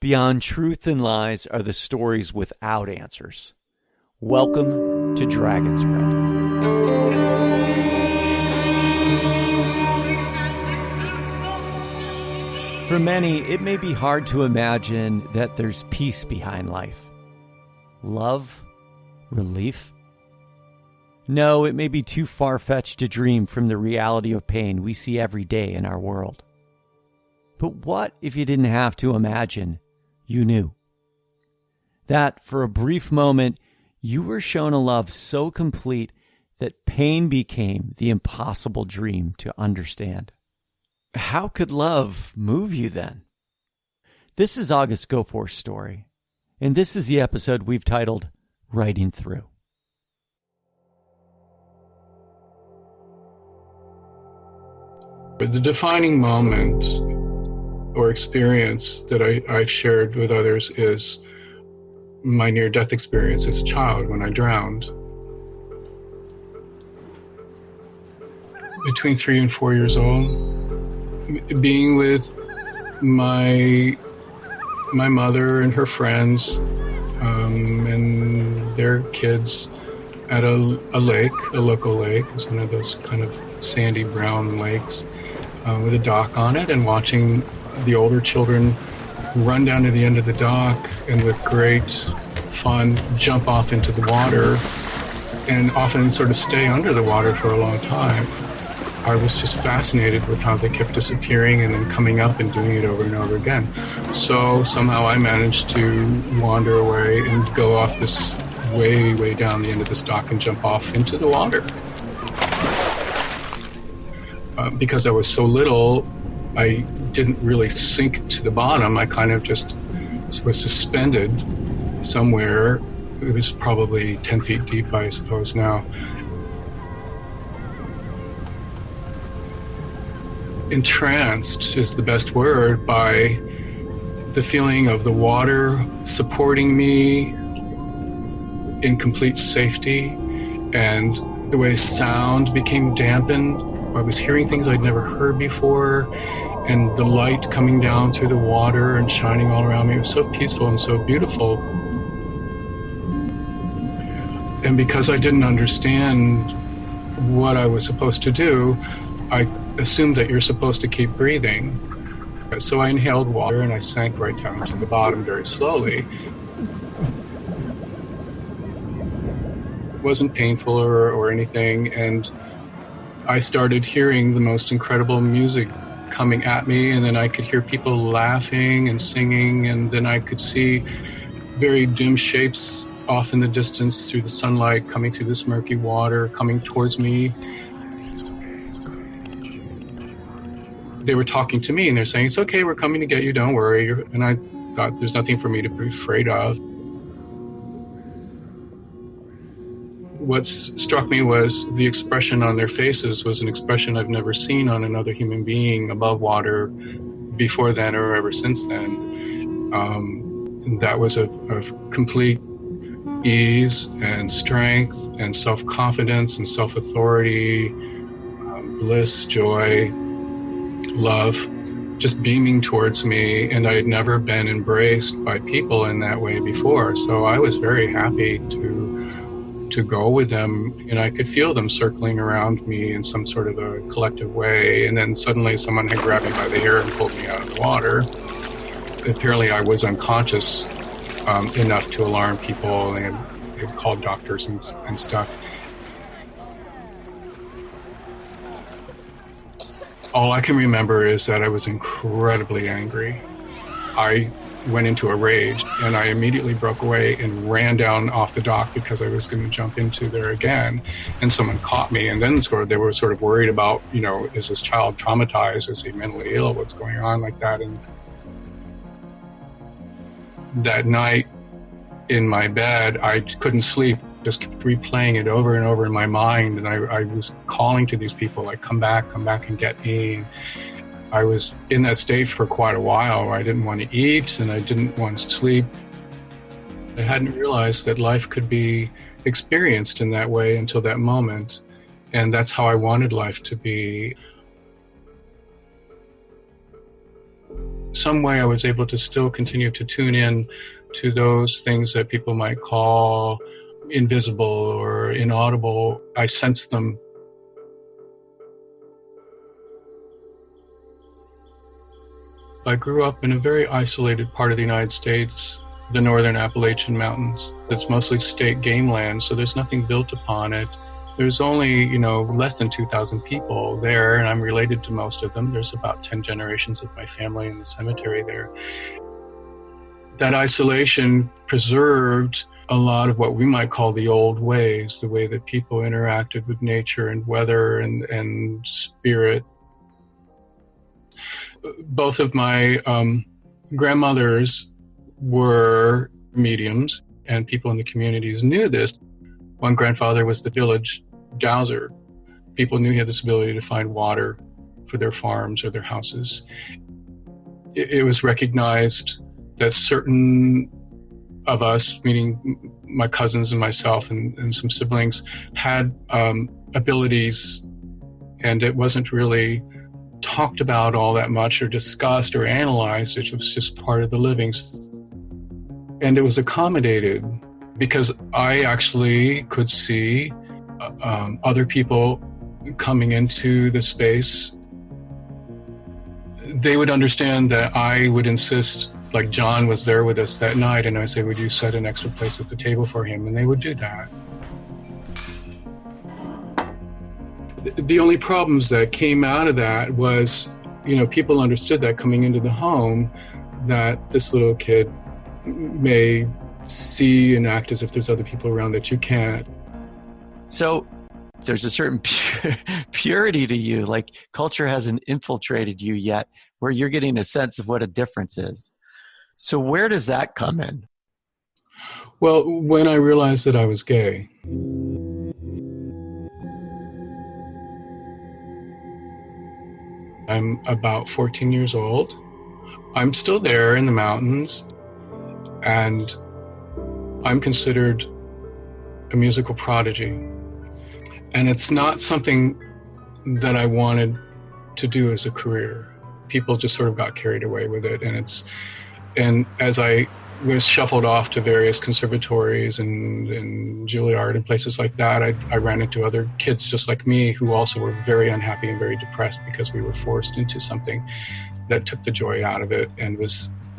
Beyond truth and lies are the stories without answers. Welcome to Dragonsbread. For many, it may be hard to imagine that there's peace behind life. Love? Relief? No, it may be too far-fetched to dream from the reality of pain we see every day in our world. But what if you didn't have to imagine? You knew that for a brief moment, you were shown a love so complete that pain became the impossible dream to understand. How could love move you then? This is August Goforth's story, and this is the episode we've titled Writing Through. The defining moment or experience that I've shared with others is my near-death experience as a child when I drowned. Between 3 and 4 years old, being with my mother and her friends and their kids at a lake, a local lake. It's one of those kind of sandy brown lakes with a dock on it, and watching the older children run down to the end of the dock and with great fun jump off into the water and often sort of stay under the water for a long time. I was just fascinated with how they kept disappearing and then coming up and doing it over and over again. So somehow I managed to wander away and go off this way down the end of this dock and jump off into the water. Because I was so little, I didn't really sink to the bottom. I kind of just was suspended somewhere. It was probably 10 feet deep, I suppose now. Entranced is the best word by the feeling of the water supporting me in complete safety, and the way sound became dampened. I was hearing things I'd never heard before, and the light coming down through the water and shining all around me. It was so peaceful and so beautiful. And because I didn't understand what I was supposed to do, I assumed that you're supposed to keep breathing. So I inhaled water and I sank right down to the bottom very slowly. It wasn't painful or anything, and I started hearing the most incredible music coming at me, and then I could hear people laughing and singing, and then I could see very dim shapes off in the distance through the sunlight coming through this murky water, coming towards me. They were talking to me and they're saying, "It's okay, we're coming to get you, don't worry." And I thought, there's nothing for me to be afraid of. What struck me was the expression on their faces was an expression I've never seen on another human being above water before then or ever since then. And that was of complete ease and strength and self-confidence and self-authority, bliss, joy, love, just beaming towards me. And I had never been embraced by people in that way before. So I was very happy to go with them, and I could feel them circling around me in some sort of a collective way. And then suddenly someone had grabbed me by the hair and pulled me out of the water. Apparently I was unconscious enough to alarm people, and they called doctors and stuff. All I can remember is that I was incredibly angry. I went into a rage, and I immediately broke away and ran down off the dock because I was going to jump into there again, and someone caught me. And then they were sort of worried about, is this child traumatized? Is he mentally ill? What's going on like that? And that night in my bed, I couldn't sleep, just kept replaying it over and over in my mind. And I was calling to these people, like, come back and get me. I was in that state for quite a while where I didn't want to eat and I didn't want to sleep. I hadn't realized that life could be experienced in that way until that moment. And that's how I wanted life to be. some way I was able to still continue to tune in to those things that people might call invisible or inaudible. I sensed them. I grew up in a very isolated part of the United States, the northern Appalachian Mountains. It's mostly state game land, so there's nothing built upon it. There's only, less than 2,000 people there, and I'm related to most of them. There's about 10 generations of my family in the cemetery there. That isolation preserved a lot of what we might call the old ways, the way that people interacted with nature and weather and spirit. Both of my grandmothers were mediums, and people in the communities knew this. One grandfather was the village dowser. People knew he had this ability to find water for their farms or their houses. It was recognized that certain of us, meaning my cousins and myself and some siblings, had abilities, and it wasn't really talked about all that much or discussed or analyzed. It was just part of the living. And it was accommodated because I actually could see other people coming into the space. They would understand that I would insist, like John was there with us that night, and I would say, would you set an extra place at the table for him? And they would do that. The only problems that came out of that was, people understood that coming into the home, that this little kid may see and act as if there's other people around that you can't. So there's a certain purity to you, like culture hasn't infiltrated you yet, where you're getting a sense of what a difference is. So where does that come in? Well, when I realized that I was gay. I'm about 14 years old. I'm still there in the mountains, and I'm considered a musical prodigy. And it's not something that I wanted to do as a career. People just sort of got carried away with it. And as I was shuffled off to various conservatories and Juilliard and places like that, I ran into other kids just like me who also were very unhappy and very depressed because we were forced into something that took the joy out of it and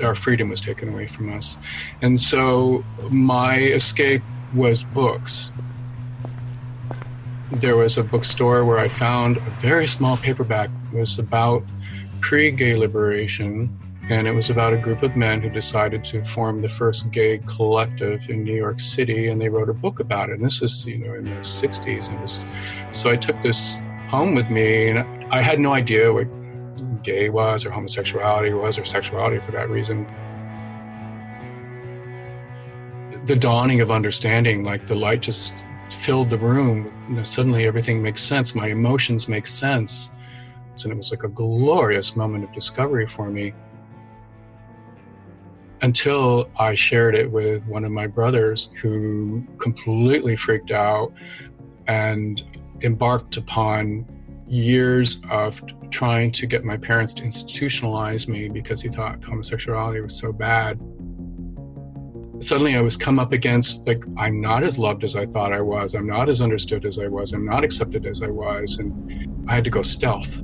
our freedom was taken away from us. And so my escape was books. There was a bookstore where I found a very small paperback. It was about pre-gay liberation, and it was about a group of men who decided to form the first gay collective in New York City, and they wrote a book about it. And this was, in the 60s. So I took this home with me, and I had no idea what gay was or homosexuality was or sexuality for that reason. The dawning of understanding, like the light just filled the room. Suddenly everything makes sense. My emotions make sense. And it was like a glorious moment of discovery for me, until I shared it with one of my brothers, who completely freaked out and embarked upon years of trying to get my parents to institutionalize me because he thought homosexuality was so bad. Suddenly I was come up against, like, I'm not as loved as I thought I was. I'm not as understood as I was. I'm not accepted as I was. And I had to go stealth.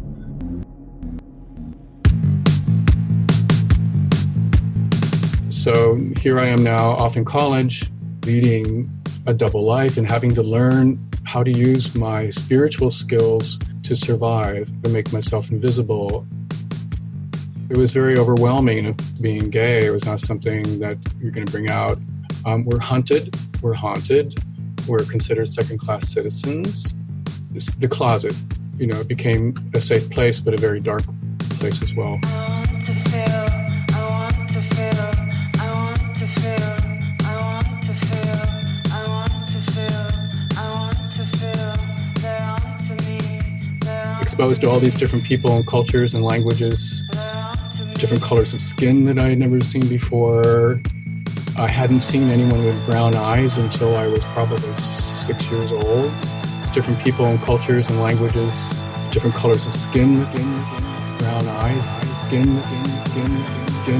So here I am now off in college, leading a double life and having to learn how to use my spiritual skills to survive, to make myself invisible. It was very overwhelming. Being gay, it was not something that you're going to bring out. We're hunted, we're haunted, we're considered second-class citizens. It's the closet, it became a safe place, but a very dark place as well. Exposed to all these different people and cultures and languages, different colors of skin that I had never seen before. I hadn't seen anyone with brown eyes until I was probably 6 years old. It's different people and cultures and languages, different colors of skin, brown eyes, skin. To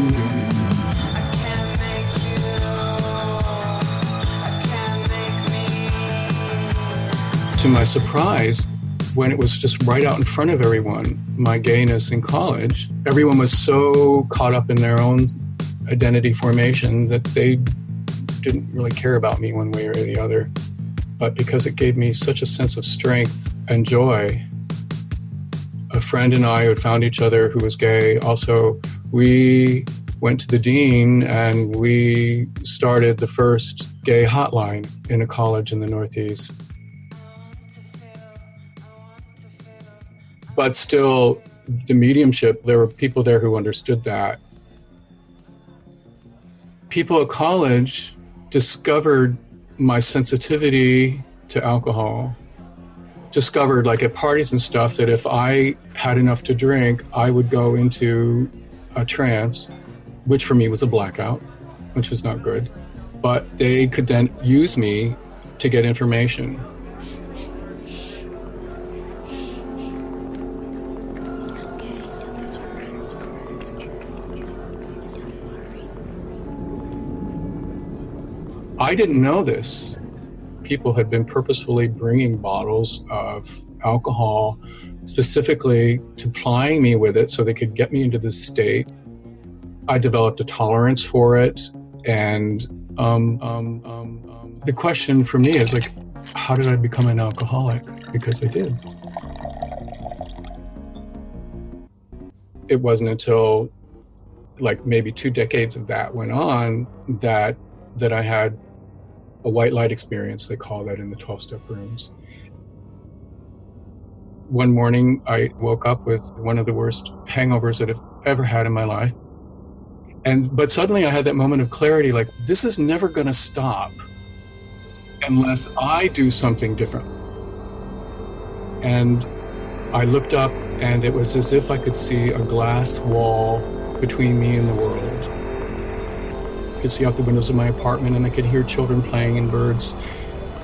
my surprise, when it was just right out in front of everyone, my gayness in college, everyone was so caught up in their own identity formation that they didn't really care about me one way or the other. But because it gave me such a sense of strength and joy, a friend and I who had found each other who was gay, also, we went to the dean and we started the first gay hotline in a college in the Northeast. But still, the mediumship, there were people there who understood that. People at college discovered my sensitivity to alcohol, discovered, like at parties and stuff, that if I had enough to drink, I would go into a trance, which for me was a blackout, which was not good. But they could then use me to get information. I didn't know this. People had been purposefully bringing bottles of alcohol specifically to plying me with it so they could get me into this state. I developed a tolerance for it. And the question for me is like, how did I become an alcoholic? Because I did. It wasn't until like maybe 2 decades of that went on that I had a white light experience, they call that in the 12-step rooms. One morning, I woke up with one of the worst hangovers that I've ever had in my life. But suddenly I had that moment of clarity, like, this is never going to stop unless I do something different. And I looked up, and it was as if I could see a glass wall between me and the world. I could see out the windows of my apartment, and I could hear children playing and birds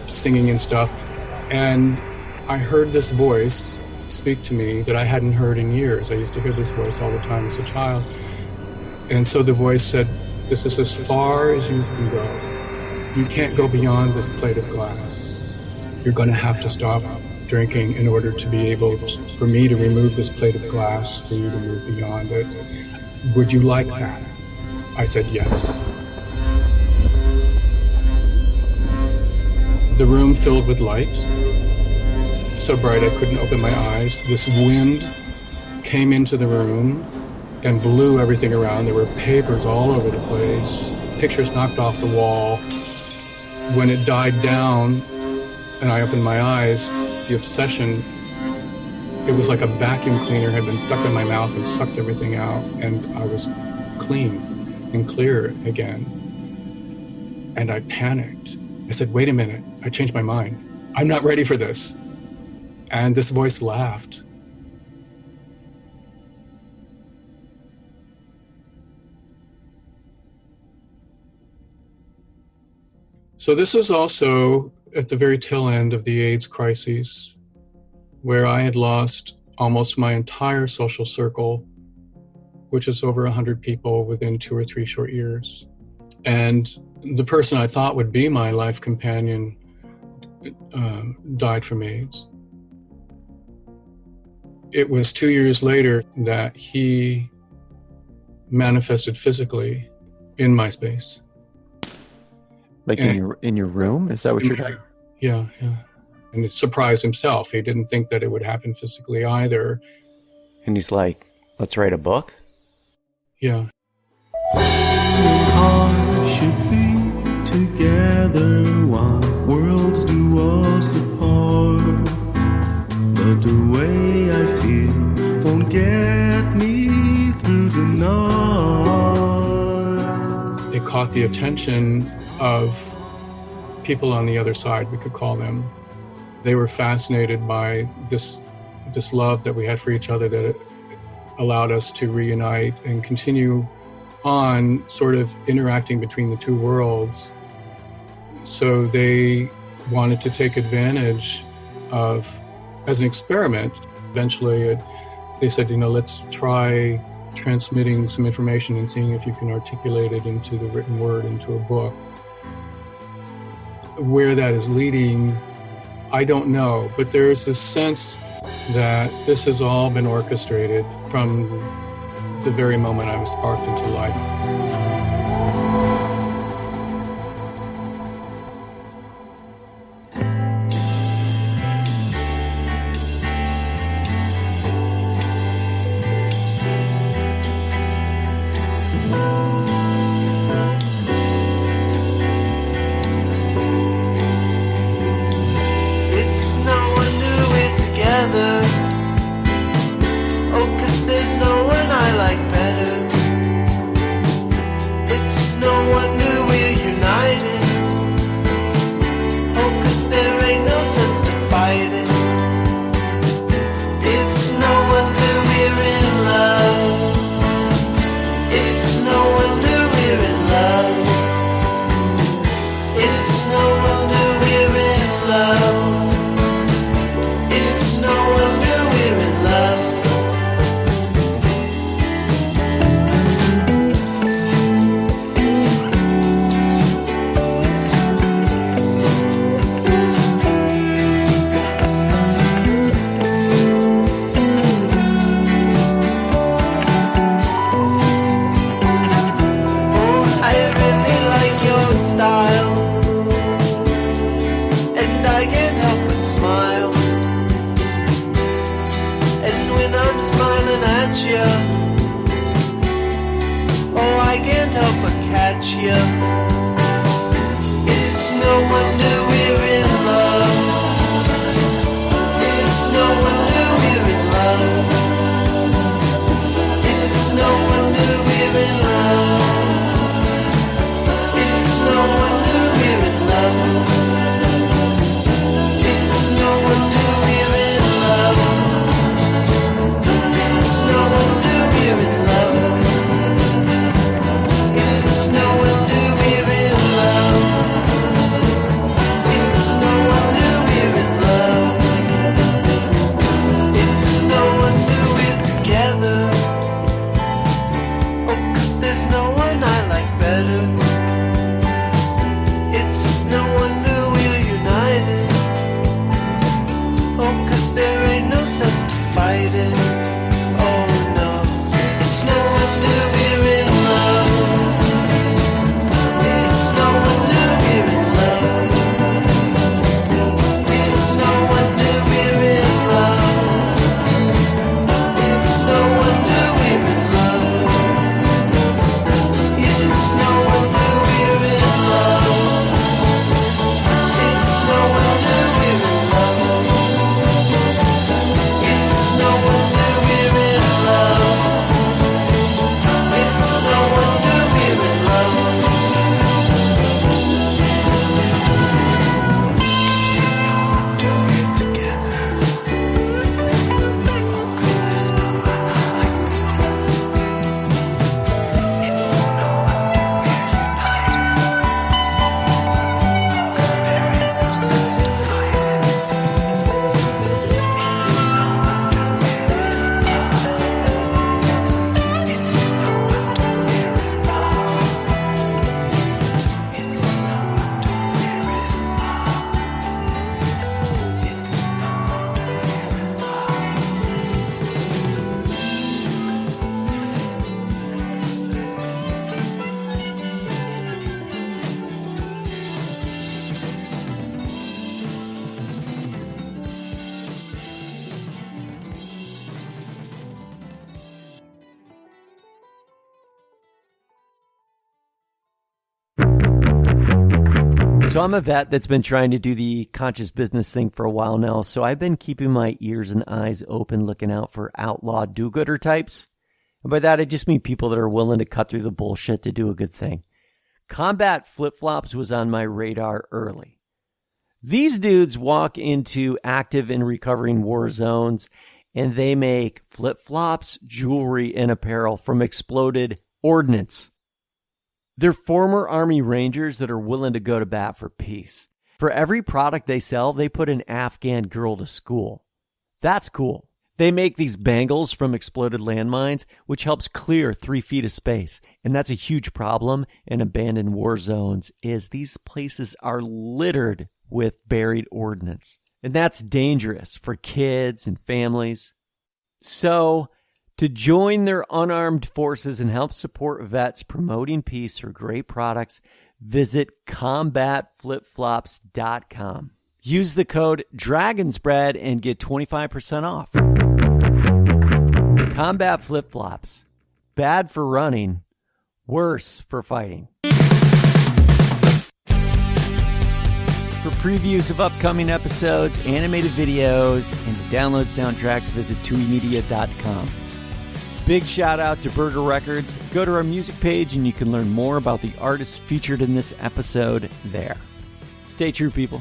singing and stuff. And I heard this voice speak to me that I hadn't heard in years. I used to hear this voice all the time as a child. And so the voice said, this is as far as you can go. You can't go beyond this plate of glass. You're going to have to stop drinking in order to be able for me to remove this plate of glass, for you to move beyond it. Would you like that? I said yes. The room filled with light, so bright I couldn't open my eyes. This wind came into the room and blew everything around. There were papers all over the place, pictures knocked off the wall. When it died down and I opened my eyes, the obsession, it was like a vacuum cleaner had been stuck in my mouth and sucked everything out, and I was clean and clear again. And I panicked. I said, wait a minute, I changed my mind. I'm not ready for this. And this voice laughed. So this was also at the very tail end of the AIDS crises, where I had lost almost my entire social circle, which is over 100 people within 2 or 3 short years. And the person I thought would be my life companion died from AIDS. It was 2 years later that he manifested physically in my space. Like in your room? Is that what you're talking about? Yeah. And it surprised himself. He didn't think that it would happen physically either. And he's like, let's write a book? Yeah. Hearts should be together while worlds do us apart. But the way I feel won't get me through the night. It caught the attention of people on the other side, we could call them. They were fascinated by this love that we had for each other, that it allowed us to reunite and continue on sort of interacting between the two worlds. So they wanted to take advantage of, as an experiment, eventually they said, let's try transmitting some information and seeing if you can articulate it into the written word, into a book. Where that is leading, I don't know, but there is this sense that this has all been orchestrated from the very moment I was sparked into life. So I'm a vet that's been trying to do the conscious business thing for a while now, so I've been keeping my ears and eyes open, looking out for outlaw do-gooder types. And by that, I just mean people that are willing to cut through the bullshit to do a good thing. Combat flip-flops was on my radar early. These dudes walk into active and recovering war zones, and they make flip-flops, jewelry, and apparel from exploded ordnance. They're former Army Rangers that are willing to go to bat for peace. For every product they sell, they put an Afghan girl to school. That's cool. They make these bangles from exploded landmines, which helps clear 3 feet of space. And that's a huge problem in abandoned war zones, is these places are littered with buried ordnance. And that's dangerous for kids and families. So, to join their unarmed forces and help support vets promoting peace through great products, visit combatflipflops.com. Use the code Dragonsbread and get 25% off. Combat Flip-Flops. Bad for running, worse for fighting. For previews of upcoming episodes, animated videos, and to download soundtracks, visit tuimedia.com. Big shout out to Burger Records. Go to our music page and you can learn more about the artists featured in this episode there. Stay true, people.